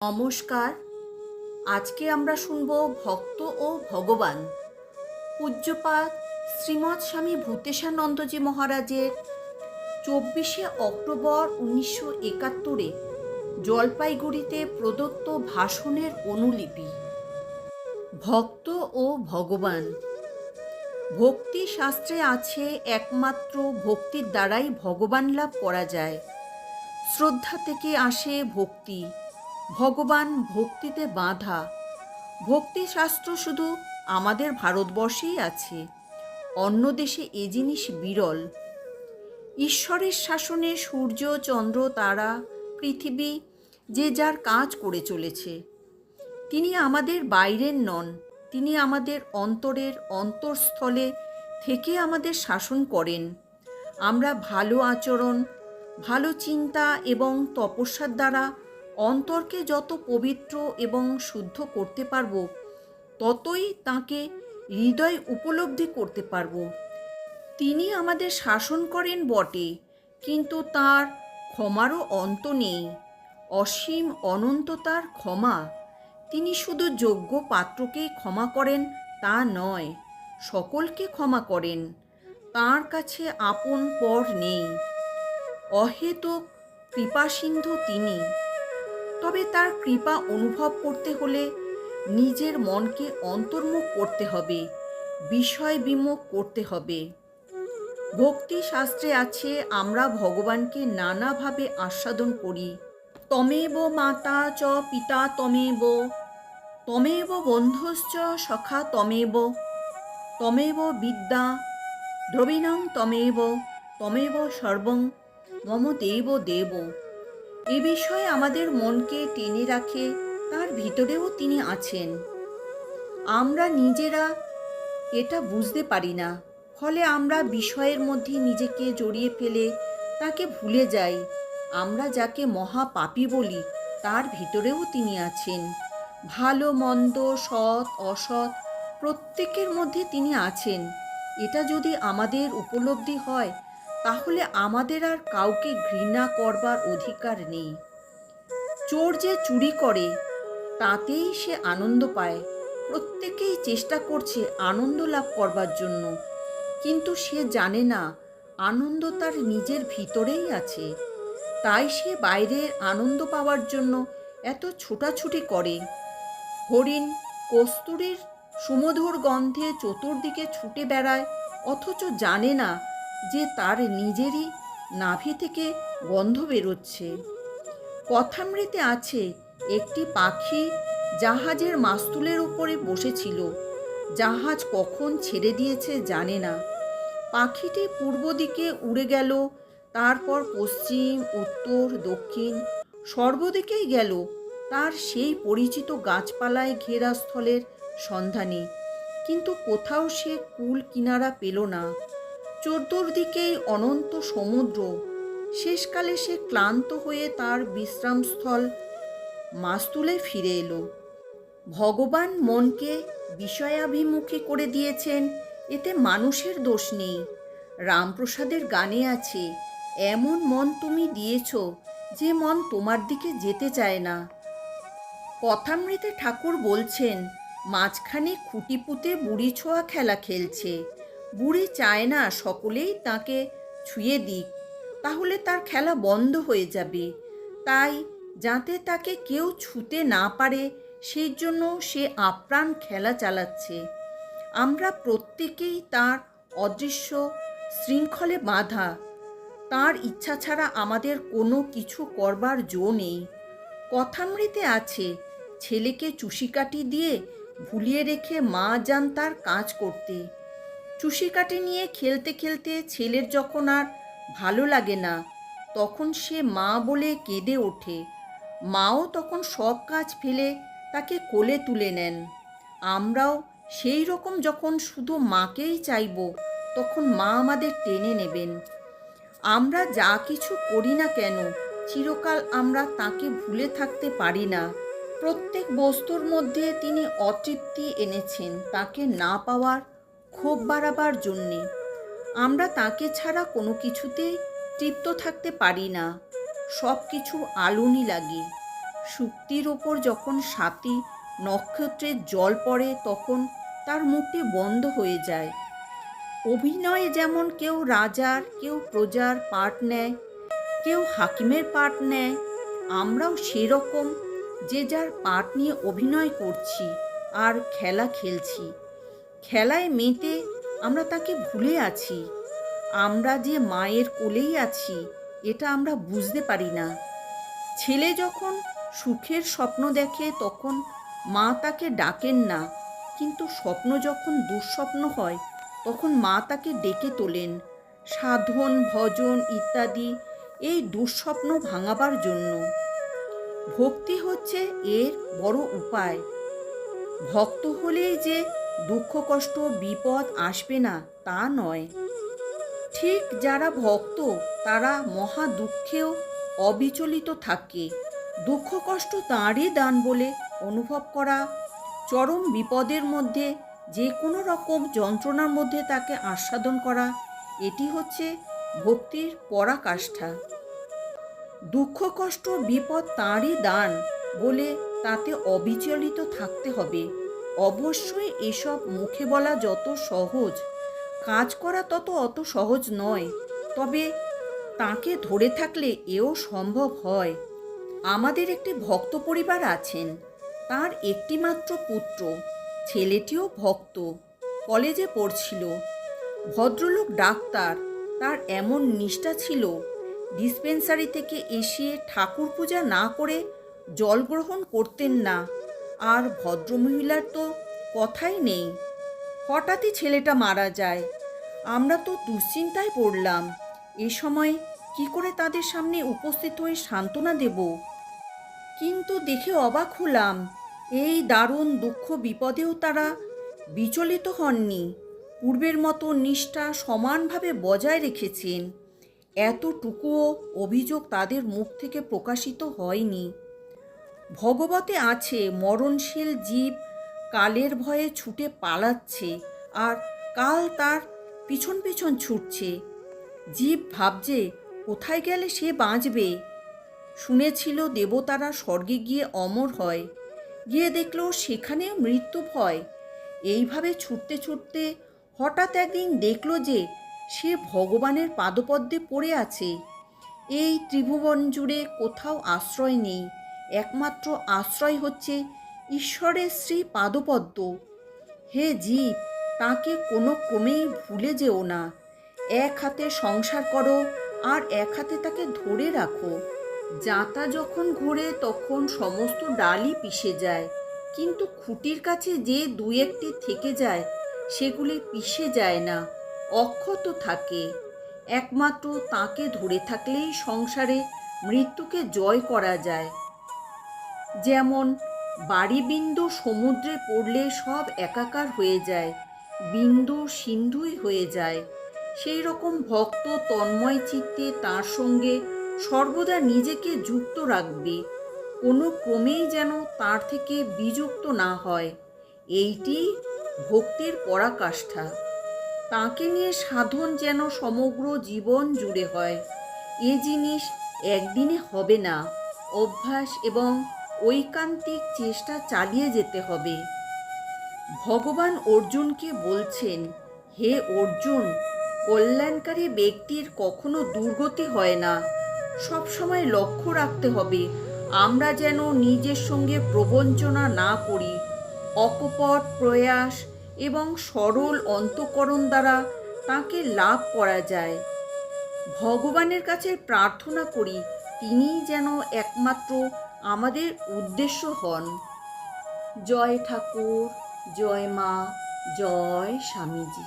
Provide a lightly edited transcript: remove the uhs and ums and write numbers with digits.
নমস্কার। আজকে আমরা শুনব ভক্ত ও ভগবান পূজ্যপাদ শ্রীমৎ স্বামী ভূতেশানন্দজি মহারাজের 24শে অক্টোবর 1971 জলপাইগুড়িতে প্রদত্ত ভাষণের অনুলিপি। ভক্ত ও ভগবান। ভক্তি শাস্ত্রে আছে একমাত্র ভক্তির দ্বারাই ভগবান লাভ করা যায়। শ্রদ্ধা থেকে আসে ভক্তি, ভগবান ভক্তিতে বাঁধা। ভক্তিশাস্ত্র শুধু আমাদের ভারতবর্ষেই আছে, অন্য দেশে এ জিনিস বিরল। ঈশ্বরের শাসনে সূর্য, চন্দ্র, তারা, পৃথিবী যে যার কাজ করে চলেছে। তিনি আমাদের বাইরের নন, তিনি আমাদের অন্তরের অন্তঃস্থলে থেকে আমাদের শাসন করেন। আমরা ভালো আচরণ, ভালো চিন্তা এবং তপস্যার দ্বারা অন্তরকে যত পবিত্র এবং শুদ্ধ করতে পারব, ততই তাঁকে হৃদয় উপলব্ধি করতে পারব। তিনি আমাদের শাসন করেন বটে, কিন্তু তার ক্ষমারও অন্ত নেই। অসীম অনন্ত তার ক্ষমা। তিনি শুধু যোগ্য পাত্রকেই ক্ষমা করেন তা নয়, সকলকে ক্ষমা করেন। তাঁর কাছে আপন পর নেই। অহেতুক কৃপাসিন্ধু তিনি। তবে তার কৃপা অনুভব করতে হলে নিজের মনকে অন্তর্মুখ করতে হবে, বিষয় বিমুখ করতে হবে। ভক্তি শাস্ত্রে আছে আমরা ভগবানকে নানাভাবে আস্বাদন করি। তমেব মাতা চ পিতা তমেব, তমেব বন্ধুশ্চ সখা তমেব, তমেব বিদ্যা দ্রবিণং তমেব, তমেব সর্বং মম দেব দেব। এ বিষয়ে আমাদের মনকে টেনে রাখে, তার ভিতরেও তিনি আছেন। আমরা নিজেরা এটা বুঝতে পারি না, ফলে আমরা বিষয়ের মধ্যে নিজেকে জড়িয়ে ফেলে তাকে ভুলে যাই। আমরা যাকে মহাপাপী বলি, তার ভিতরেও তিনি আছেন। ভালো মন্দ, সৎ অসৎ প্রত্যেকের মধ্যে তিনি আছেন। এটা যদি আমাদের উপলব্ধি হয়, তাহলে আমাদের আর কাউকে ঘৃণা করবার অধিকার নেই। চোর যে চুরি করে, তাতেই সে আনন্দ পায়। প্রত্যেকেই চেষ্টা করছে আনন্দ লাভ করবার জন্য, কিন্তু সে জানে না আনন্দ তার নিজের ভিতরেই আছে। তাই সে বাইরের আনন্দ পাওয়ার জন্য এত ছোটাছুটি করে। হরিণ কস্তুরীর সুমধুর গন্ধে চতুর্দিকে ছুটে বেড়ায়, অথচ জানে না যে তার নিজেরই নাভি থেকে গন্ধ বেরোচ্ছে। কথামৃতে আছে একটি পাখি জাহাজের মাস্তুলের উপরে বসেছিল। জাহাজ কখন ছেড়ে দিয়েছে জানে না। পাখিটি পূর্ব দিকে উড়ে গেল, তারপর পশ্চিম, উত্তর, দক্ষিণ সর্বদিকেই গেল তার সেই পরিচিত গাছপালায় ঘেরা স্থলের সন্ধানে, কিন্তু কোথাও সে কূল কিনারা পেল না। চতুর্দিকেই অনন্ত সমুদ্র। শেষকালে সে ক্লান্ত হয়ে তার বিশ্রামস্থল মাস্তুলে ফিরে এলো। ভগবান মনকে বিষয়াভিমুখী করে দিয়েছেন, এতে মানুষের দোষ নেই। রামপ্রসাদের গানে আছে, এমন মন তুমি দিয়েছ যে মন তোমার দিকে যেতে চায় না। কথামৃতে ঠাকুর বলছেন, মাঝখানে খুঁটি পুঁতে বুড়ি ছোঁয়া খেলা খেলছে। বুড়ি চায় না সকলেই তাকে ছুঁয়ে দিক, তাহলে তার খেলা বন্ধ হয়ে যাবে। তাই যাতে তাকে কেউ ছুঁতে না পারে, সেই জন্য সে আপ্রাণ খেলা চালাচ্ছে। আমরা প্রত্যেকেই তার অদৃশ্য শৃঙ্খলে বাঁধা। তার ইচ্ছা ছাড়া আমাদের কোনো কিছু করবার জো নেই। কথামৃতে আছে, ছেলেকে চুষিকাঠি দিয়ে ভুলিয়ে রেখে মা যান তার কাজ করতে। চুষিকাঠি নিয়ে খেলতে খেলতে ছেলের যখন আর ভালো লাগে না, তখন সে মা বলে কেঁদে ওঠে। মাও তখন সব কাজ ফেলে তাকে কোলে তুলে নেন। আমরাও সেই রকম যখন শুধু মাকেই চাইব, তখন মা আমাদের টেনে নেবেন। আমরা যা কিছু করি না কেন, চিরকাল আমরা তাকে ভুলে থাকতে পারি না। প্রত্যেক বস্তুর মধ্যে তিনি অতৃপ্তি এনেছেন তাকে না পাওয়ার ক্ষোভ বাড়াবার জন্যে। আমরা তাকে ছাড়া কোনো কিছুতেই তৃপ্ত থাকতে পারি না। সব কিছু আলুনি লাগে। শুক্তির ওপর যখন 7টি নক্ষত্রের জল পড়ে তখন তার মুখটি বন্ধ হয়ে যায়। অভিনয়ে যেমন কেউ রাজার, কেউ প্রজার পার্ট নেয়, কেউ হাকিমের পার্ট নেয়, আমরাও সেরকম যে যার পার্ট নিয়ে অভিনয় করছি আর খেলা খেলছি। খেলায় মেতে আমরা তাকে ভুলে আছি। আমরা যে মায়ের কোলেই আছি এটা আমরা বুঝতে পারি না। ছেলে যখন সুখের স্বপ্ন দেখে তখন মা তাকে ডাকেন না, কিন্তু স্বপ্ন যখন দুঃস্বপ্ন হয় তখন মা তাকে ডেকে তোলেন সাধন, ভজন ইত্যাদি এই দুঃস্বপ্ন ভাঙাবার জন্য। ভক্তি হচ্ছে এর বড় উপায়। ভক্ত হলেই যে দুঃখ কষ্ট বিপদ আসবে না তা নয়। ঠিক যারা ভক্ত তারা মহা দুঃখেও অবিচলিত থাকে। দুঃখ কষ্ট তাঁরই দান বলে অনুভব করা, চরম বিপদের মধ্যে যে কোনো রকম যন্ত্রণার মধ্যে তাকে আস্বাদন করা, এটি হচ্ছে ভক্তির পরাকাষ্ঠা। দুঃখ কষ্ট বিপদ তাঁরই দান বলে তাতে অবিচলিত থাকতে হবে। অবশ্যই এসব মুখে বলা যত সহজ, কাজ করা অত সহজ নয়। তবে তাকে ধরে থাকলে এও সম্ভব হয়। আমাদের একটি ভক্ত পরিবার আছেন। তার একটিমাত্র পুত্র, ছেলেটিও ভক্ত, কলেজে পড়ছিল। ভদ্রলোক ডাক্তার, তার এমন নিষ্ঠা ছিল, ডিসপেন্সারি থেকে এসে ঠাকুর পূজা না করে জল গ্রহণ করতেন না। আর ভদ্রমহিলার তো কথাই নেই। হঠাৎই ছেলেটা মারা যায়। আমরা তো দুশ্চিন্তায় পড়লাম। এ সময় কি করে তাদের সামনে উপস্থিত হয়ে সান্ত্বনা দেব? কিন্তু দেখে অবাক হলাম, এই দারুণ দুঃখ বিপদেও তারা বিচলিত হননি। পূর্বের মতো নিষ্ঠা সমানভাবে বজায় রেখেছেন। এতটুকুও অভিযোগ তাদের মুখ থেকে প্রকাশিত হয়নি। ভগবতে আছে মরণশীল জীব কালের ভয়ে ছুটে পালাচ্ছে, আর কাল তার পিছন পিছন ছুটছে। জীব ভাবছে কোথায় গেলে সে বাঁচবে। শুনেছিল দেবতারা স্বর্গে গিয়ে অমর হয়, গিয়ে দেখলো সেখানেও মৃত্যু ভয়। এইভাবে ছুটতে ছুটতে হঠাৎ একদিন দেখলো যে সে ভগবানের পাদপদ্মে পড়ে আছে। এই ত্রিভুবন জুড়ে কোথাও আশ্রয় নেই, একমাত্র আশ্রয় হচ্ছে ঈশ্বরের শ্রী পাদপদ্ম। হে জীব, তাকে কোনো ক্রমেই ভুলে যেও না। এক হাতে সংসার করো আর এক হাতে তাকে ধরে রাখো। যাঁতা যখন ঘোরে তখন সমস্ত ডালই পিষে যায়, কিন্তু খুঁটির কাছে যে দু একটি থেকে যায় সেগুলি পিষে যায় না, অক্ষত থাকে। একমাত্র তাকে ধরে থাকলেই সংসারে মৃত্যুকে জয় করা যায়। যেমন বাড়ি বিন্দু সমুদ্রে পড়লে সব একাকার হয়ে যায়, বিন্দু সিন্ধুই হয়ে যায়। সেই রকম ভক্ত তন্ময় চিত্তে তার সঙ্গে সর্বদা নিজেকে যুক্ত রাখবে, কোনো ক্রমেই যেন তার থেকে বিযুক্ত না হয়। এইটি ভক্তির পরাকাষ্ঠা। তাকে নিয়ে সাধন যেন সমগ্র জীবন জুড়ে হয়। এ জিনিস একদিনে হবে না, অভ্যাস এবং ঐকান্তিক চেষ্টা চালিয়ে যেতে হবে। ভগবান অর্জুনকে বলছেন, হে অর্জুন, কল্যাণকারী ব্যক্তির কখনো দুর্গতি হয় না। সবসময় লক্ষ্য রাখতে হবে আমরা যেন নিজের সঙ্গে প্রবঞ্চনা না করি। অকপট প্রয়াস এবং সরল অন্তঃকরণ দ্বারা তাকে লাভ করা যায়। ভগবানের কাছে প্রার্থনা করি তিনিই যেন একমাত্র আমাদের উদ্দেশ্য হন। জয় ঠাকুর, জয় মা, জয় স্বামীজি।